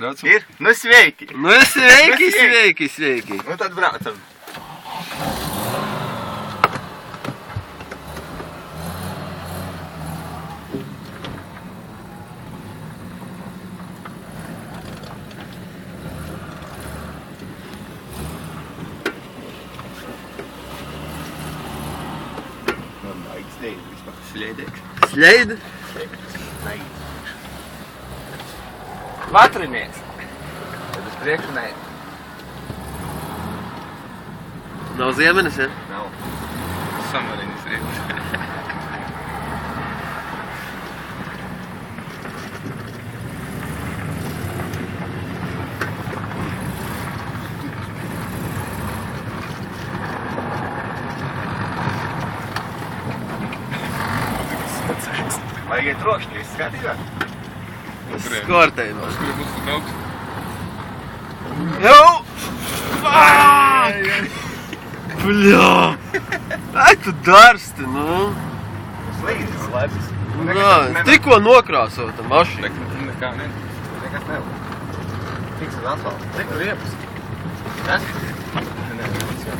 Braucam. Ir? Nu, sveiki! Nu, sveiki! Nu, tad braucam. Man vajag slēdi vispār. Slēdēkš. Sleid? Vatrinieks. Tad uz priekšu nē. Nav ziemenes, ja? Nav. Samarinis rīks. Vajag iet rokšķi, viss skatījā? Skortējumā. Uz kuri būs tu brauks? Jau! Bļā! Ai, tu darsti, nu! Slīdis, labs. Nā, tikko nokrāsota mašīna. Nekā, ne? Nekas nevar. Tiks uz asfaltu. Tik tur iepas. Kas? Nē, viss jau.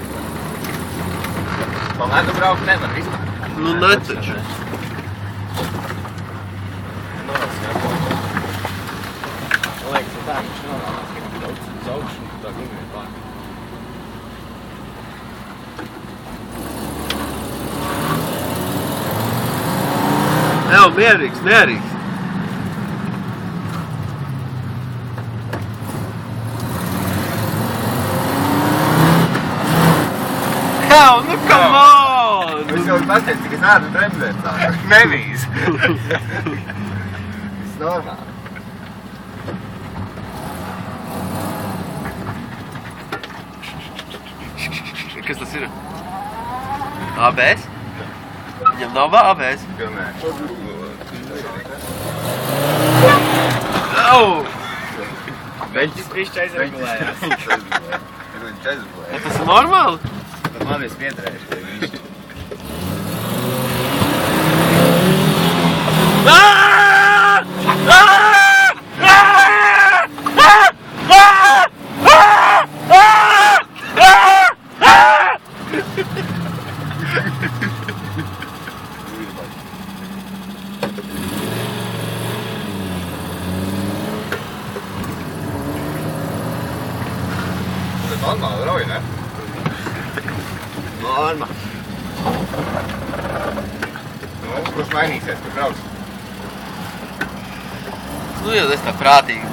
Pa ledu braukt nevar vispār. Nu, netaču. Man liekas, tā viņš norādās, ka brauc uz augšu un tā gumija pār. Jau, mierīgs. Jau, nu, come on! Es jau pateicu, ka es neesmu bremzēt tā. Nevīs. Viss normāli. Kas tas ir? ABS? Viņam nav ABS. Pilnēr. Au! Beļķis pišķi aizregulējās. Viņš aizregulējās. Tas ir normāli? Tad man ir spiedrējuši. Tas normāli rauj, ne? Norma. Nu, kurš mainīsies, kur brauc? Nu, ja es tā prātīgi